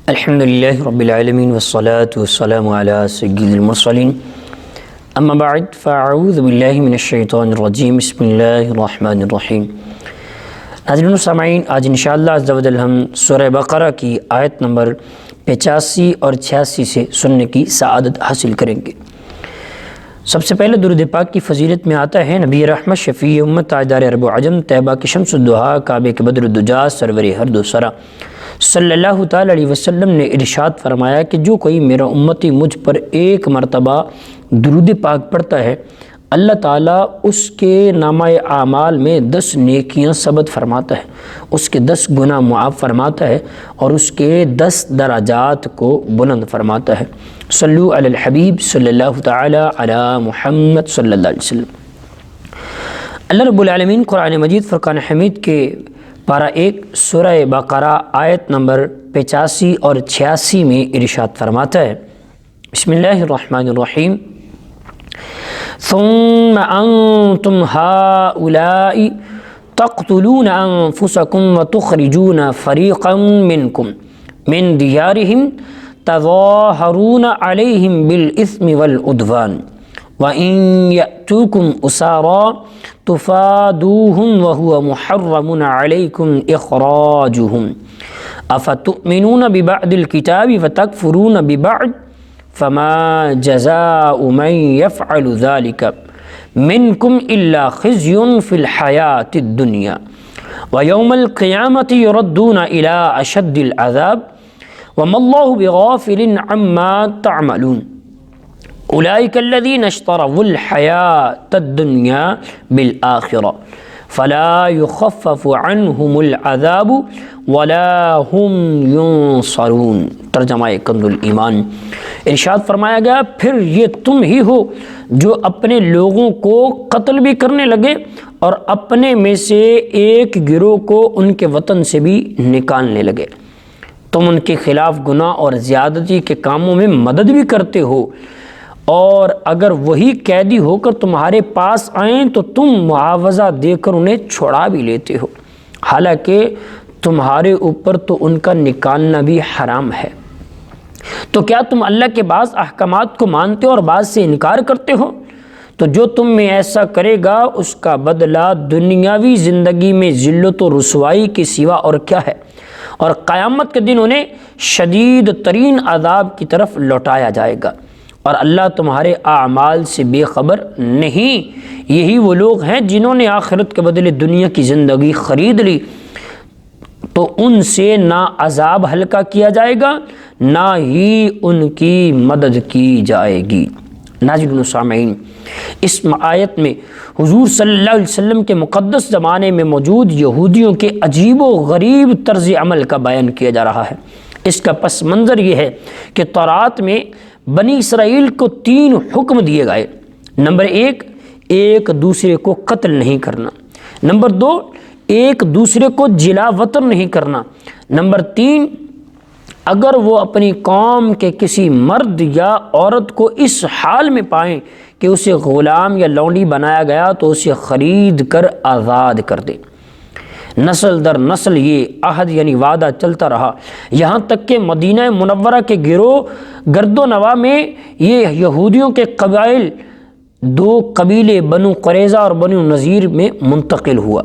الحمدللہ رب العالمین والصلاة والسلام علی سید المرسلین اما بعد فاعوذ باللہ من الشیطان الرجیم بسم اللہ الرحمن الرحیم۔ ناظرین و سامعین، آج انشاءاللہ عز و جل ہم سورہ بقرہ کی آیت نمبر 85 اور 86 سے سننے کی سعادت حاصل کریں گے۔ سب سے پہلے درود پاک کی فضیلت میں آتا ہے نبی رحمت شفیع امت تاجدار عرب و عجم طیبہ کی شمس الدہا کعبے کے بدر الدجا سرور ہر دو سرا صلی اللہ تعالی علیہ وسلم نے ارشاد فرمایا کہ جو کوئی میرا امتی مجھ پر ایک مرتبہ درود پاک پڑھتا ہے، اللہ تعالیٰ اس کے نامہ اعمال میں 10 نیکیاں ثبت فرماتا ہے، اس کے 10 گناہ معاف فرماتا ہے اور اس کے 10 درجات کو بلند فرماتا ہے۔ صلو علی الحبیب صلی اللہ تعالی علی محمد صلی اللہ علیہ وسلم۔ اللہ رب العالمین قرآن مجید فرقان حمید کے پارہ 1 سورہ بقرہ آیت نمبر 85 اور 86 میں ارشاد فرماتا ہے، بسم اللہ الرحمن الرحیم، ثم انتم هؤلاء تقتلون انفسکم وتخرجون فریقا منکم من دیارہم تظاہرون علیہم بالاثم والعدوان وَإِن يَأْتُوكُمْ أُسَارَىٰ تُفَادُوهُمْ وَهُوَ مُحَرَّمٌ عَلَيْكُمْ إِخْرَاجُهُمْ أَفَتُؤْمِنُونَ بِبَعْضِ الْكِتَابِ وَتَكْفُرُونَ بِبَعْضٍ فَمَا جَزَاءُ مَن يَفْعَلُ ذَلِكَ مِنكُمْ إِلَّا خِزْيٌ فِي الْحَيَاةِ الدُّنْيَا وَيَوْمَ الْقِيَامَةِ يُرَدُّونَ إِلَىٰ أَشَدِّ الْعَذَابِ وَمَا اللَّهُ بِغَافِلٍ عَمَّا تَعْمَلُونَ اولئک الذین اشتروا الحیاۃ الدنیا بالآخرہ فلا یخفف عنہم العذاب ولا هم ینصرون۔ ترجمہ کنز الایمان۔ ارشاد فرمایا گیا، پھر یہ تم ہی ہو جو اپنے لوگوں کو قتل بھی کرنے لگے اور اپنے میں سے ایک گروہ کو ان کے وطن سے بھی نکالنے لگے۔ تم ان کے خلاف گناہ اور زیادتی کے کاموں میں مدد بھی کرتے ہو، اور اگر وہی قیدی ہو کر تمہارے پاس آئیں تو تم معاوضہ دے کر انہیں چھڑا بھی لیتے ہو، حالانکہ تمہارے اوپر تو ان کا نکالنا بھی حرام ہے۔ تو کیا تم اللہ کے بعض احکامات کو مانتے ہو اور بعض سے انکار کرتے ہو؟ تو جو تم میں ایسا کرے گا اس کا بدلہ دنیاوی زندگی میں ذلت و رسوائی کے سوا اور کیا ہے، اور قیامت کے دن انہیں شدید ترین عذاب کی طرف لوٹایا جائے گا، اور اللہ تمہارے اعمال سے بے خبر نہیں۔ یہی وہ لوگ ہیں جنہوں نے آخرت کے بدلے دنیا کی زندگی خرید لی، تو ان سے نہ عذاب ہلکا کیا جائے گا نہ ہی ان کی مدد کی جائے گی۔ ناظرین و سامعین، اس آیت میں حضور صلی اللہ علیہ وسلم کے مقدس زمانے میں موجود یہودیوں کے عجیب و غریب طرز عمل کا بیان کیا جا رہا ہے۔ اس کا پس منظر یہ ہے کہ تورات میں بنی اسرائیل کو 3 حکم دیے گئے۔ نمبر 1، ایک دوسرے کو قتل نہیں کرنا۔ نمبر 2، ایک دوسرے کو جلا وطن نہیں کرنا۔ نمبر 3، اگر وہ اپنی قوم کے کسی مرد یا عورت کو اس حال میں پائیں کہ اسے غلام یا لونڈی بنایا گیا تو اسے خرید کر آزاد کر دیں۔ نسل در نسل یہ عہد یعنی وعدہ چلتا رہا، یہاں تک کہ مدینہ منورہ کے گرد و نواح میں یہ یہودیوں کے قبائل 2 قبیلے بنو قریظہ اور بنو نذیر میں منتقل ہوا۔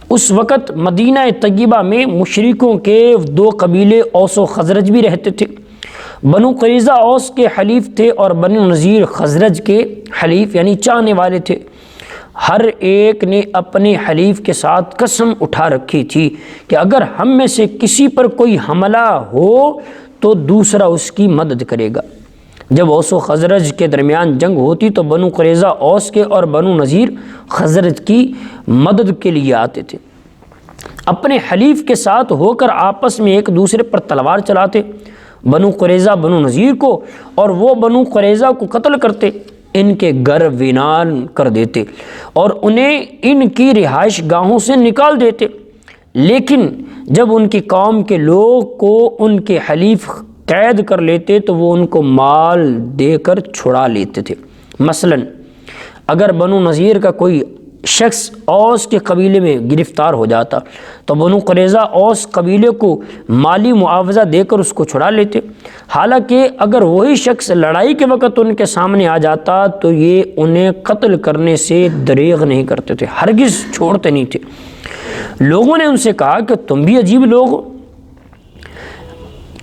اس وقت مدینہ طیبہ میں مشرکوں کے 2 قبیلے اوس و خزرج بھی رہتے تھے۔ بنو قریظہ اوس کے حلیف تھے اور بنو نذیر خزرج کے حلیف یعنی چاہنے والے تھے۔ ہر ایک نے اپنے حلیف کے ساتھ قسم اٹھا رکھی تھی کہ اگر ہم میں سے کسی پر کوئی حملہ ہو تو دوسرا اس کی مدد کرے گا۔ جب اوس و خزرج کے درمیان جنگ ہوتی تو بنو قریظہ اوس کے اور بنو نذیر خزرج کی مدد کے لیے آتے تھے، اپنے حلیف کے ساتھ ہو کر آپس میں ایک دوسرے پر تلوار چلاتے، بنو قریظہ بنو نذیر کو اور وہ بنو قریظہ کو قتل کرتے، ان کے گھر ویران کر دیتے اور انہیں ان کی رہائش گاہوں سے نکال دیتے۔ لیکن جب ان کی قوم کے لوگ کو ان کے حلیف قید کر لیتے تو وہ ان کو مال دے کر چھڑا لیتے تھے۔ مثلا اگر بنو نذیر کا کوئی شخص اوس کے قبیلے میں گرفتار ہو جاتا تو بنو قریظہ اوس قبیلے کو مالی معاوضہ دے کر اس کو چھڑا لیتے، حالانکہ اگر وہی شخص لڑائی کے وقت ان کے سامنے آ جاتا تو یہ انہیں قتل کرنے سے دریغ نہیں کرتے تھے، ہرگز چھوڑتے نہیں تھے۔ لوگوں نے ان سے کہا کہ تم بھی عجیب لوگ ہو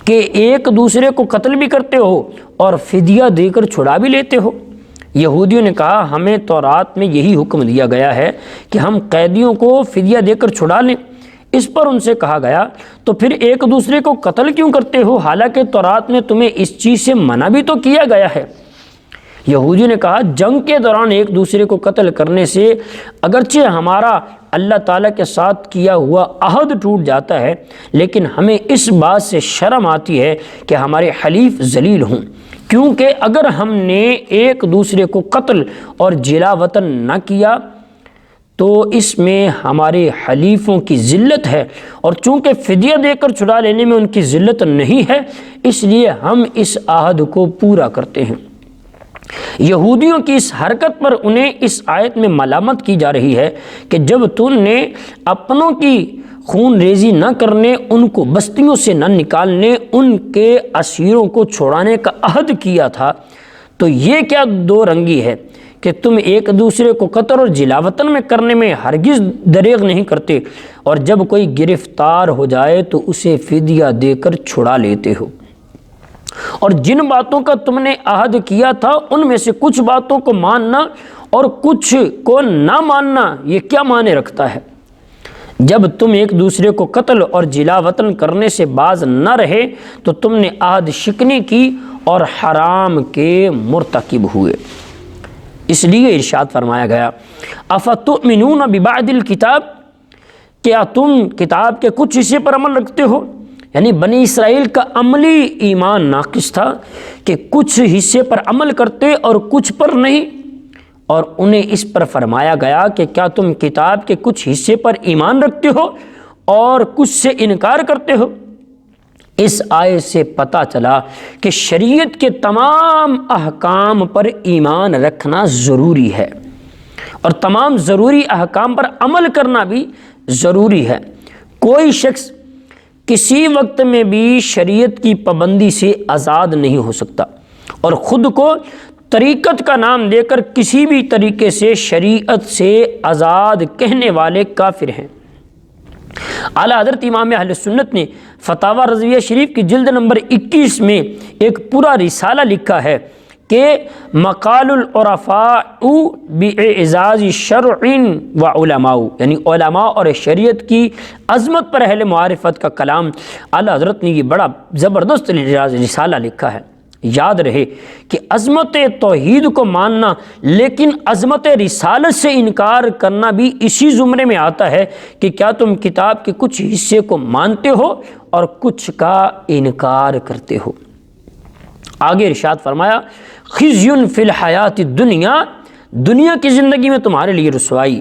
کہ ایک دوسرے کو قتل بھی کرتے ہو اور فدیہ دے کر چھڑا بھی لیتے ہو۔ یہودیوں نے کہا ہمیں تورات میں یہی حکم دیا گیا ہے کہ ہم قیدیوں کو فدیہ دے کر چھڑا لیں۔ اس پر ان سے کہا گیا تو پھر ایک دوسرے کو قتل کیوں کرتے ہو، حالانکہ تورات میں تمہیں اس چیز سے منع بھی تو کیا گیا ہے۔ یہودیوں نے کہا جنگ کے دوران ایک دوسرے کو قتل کرنے سے اگرچہ ہمارا اللہ تعالیٰ کے ساتھ کیا ہوا عہد ٹوٹ جاتا ہے، لیکن ہمیں اس بات سے شرم آتی ہے کہ ہمارے حلیف ذلیل ہوں، کیونکہ اگر ہم نے ایک دوسرے کو قتل اور جلا وطن نہ کیا تو اس میں ہمارے حلیفوں کی ذلت ہے، اور چونکہ فدیہ دے کر چھڑا لینے میں ان کی ذلت نہیں ہے، اس لیے ہم اس عہد کو پورا کرتے ہیں۔ یہودیوں کی اس حرکت پر انہیں اس آیت میں ملامت کی جا رہی ہے کہ جب تم نے اپنوں کی خون ریزی نہ کرنے، ان کو بستیوں سے نہ نکالنے، ان کے اسیروں کو چھوڑانے کا عہد کیا تھا، تو یہ کیا دو رنگی ہے کہ تم ایک دوسرے کو قتل اور جلا وطن میں کرنے میں ہرگز دریغ نہیں کرتے، اور جب کوئی گرفتار ہو جائے تو اسے فدیہ دے کر چھڑا لیتے ہو۔ اور جن باتوں کا تم نے عہد کیا تھا ان میں سے کچھ باتوں کو ماننا اور کچھ کو نہ ماننا یہ کیا معنی رکھتا ہے؟ جب تم ایک دوسرے کو قتل اور جلا وطن کرنے سے باز نہ رہے تو تم نے عہد شکنی کی اور حرام کے مرتکب ہوئے۔ اس لیے ارشاد فرمایا گیا افتؤمنون ببعض الکتاب، کیا تم کتاب کے کچھ حصے پر عمل رکھتے ہو؟ یعنی بنی اسرائیل کا عملی ایمان ناقص تھا کہ کچھ حصے پر عمل کرتے اور کچھ پر نہیں، اور انہیں اس پر فرمایا گیا کہ کیا تم کتاب کے کچھ حصے پر ایمان رکھتے ہو اور کچھ سے انکار کرتے ہو۔ اس آیت سے پتہ چلا کہ شریعت کے تمام احکام پر ایمان رکھنا ضروری ہے اور تمام ضروری احکام پر عمل کرنا بھی ضروری ہے۔ کوئی شخص کسی وقت میں بھی شریعت کی پابندی سے آزاد نہیں ہو سکتا، اور خود کو طریقت کا نام دے کر کسی بھی طریقے سے شریعت سے آزاد کہنے والے کافر ہیں۔ اعلیٰ حضرت امام اہل سنت نے فتاوی رضویہ شریف کی جلد نمبر 21 میں ایک پورا رسالہ لکھا ہے کہ مقال العرفاء باعزاز شرع و علماء، یعنی علماء اور شریعت کی عظمت پر اہل معرفت کا کلام۔ اعلیٰ حضرت نے یہ بڑا زبردست رسالہ لکھا ہے۔ یاد رہے کہ عظمت توحید کو ماننا لیکن عظمت رسالت سے انکار کرنا بھی اسی زمرے میں آتا ہے کہ کیا تم کتاب کے کچھ حصے کو مانتے ہو اور کچھ کا انکار کرتے ہو۔ آگے ارشاد فرمایا خزی فی الحیات الدنیا، دنیا کی زندگی میں تمہارے لیے رسوائی۔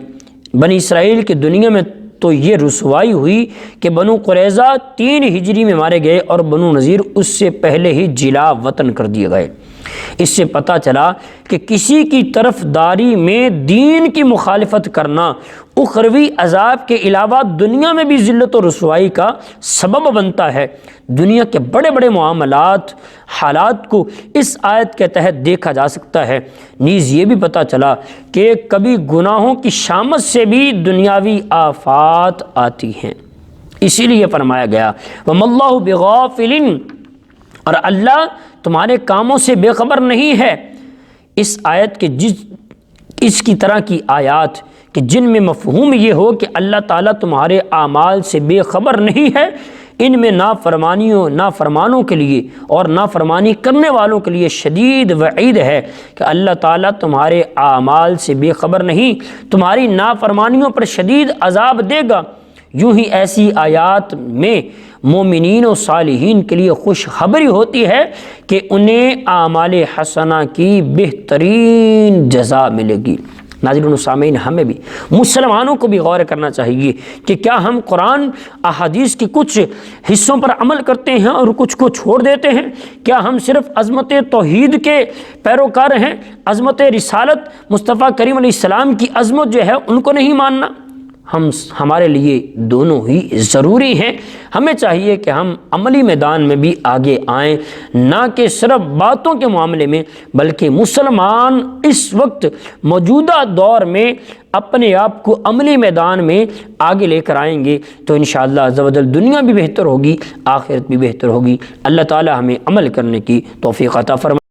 بنی اسرائیل کی دنیا میں تو یہ رسوائی ہوئی کہ بنو قریظہ 3 ہجری میں مارے گئے اور بنو نذیر اس سے پہلے ہی جلا وطن کر دیے گئے۔ اس سے پتہ چلا کہ کسی کی طرفداری میں دین کی مخالفت کرنا اخروی عذاب کے علاوہ دنیا میں بھی ذلت و رسوائی کا سبب بنتا ہے۔ دنیا کے بڑے بڑے معاملات، حالات کو اس آیت کے تحت دیکھا جا سکتا ہے۔ نیز یہ بھی پتہ چلا کہ کبھی گناہوں کی شامت سے بھی دنیاوی آفات آتی ہیں، اسی لیے فرمایا گیا وَمَا اللَّهُ بِغَافِلٍ، اور اللہ تمہارے کاموں سے بے خبر نہیں ہے۔ اس آیت کے اس کی طرح کی آیات کہ جن میں مفہوم یہ ہو کہ اللہ تعالیٰ تمہارے اعمال سے بے خبر نہیں ہے، ان میں نافرمانوں کے لیے اور نافرمانی کرنے والوں کے لیے شدید وعید ہے کہ اللہ تعالیٰ تمہارے اعمال سے بے خبر نہیں، تمہاری نافرمانیوں پر شدید عذاب دے گا۔ یوں ہی ایسی آیات میں مومنین و صالحین کے لیے خوشخبری ہوتی ہے کہ انہیں اعمال حسنہ کی بہترین جزا ملے گی۔ ناظرین و سامعین، ہمیں بھی مسلمانوں کو بھی غور کرنا چاہیے کہ کیا ہم قرآن احادیث کے کچھ حصوں پر عمل کرتے ہیں اور کچھ کو چھوڑ دیتے ہیں؟ کیا ہم صرف عظمت توحید کے پیروکار ہیں؟ عظمت رسالت، مصطفیٰ کریم علیہ السلام کی عظمت جو ہے ان کو نہیں ماننا؟ ہمارے لیے دونوں ہی ضروری ہیں۔ ہمیں چاہیے کہ ہم عملی میدان میں بھی آگے آئیں، نہ کہ صرف باتوں کے معاملے میں، بلکہ مسلمان اس وقت موجودہ دور میں اپنے آپ کو عملی میدان میں آگے لے کر آئیں گے تو انشاءاللہ عز و جل دنیا بھی بہتر ہوگی، آخرت بھی بہتر ہوگی۔ اللہ تعالی ہمیں عمل کرنے کی توفیق عطا فرمائے۔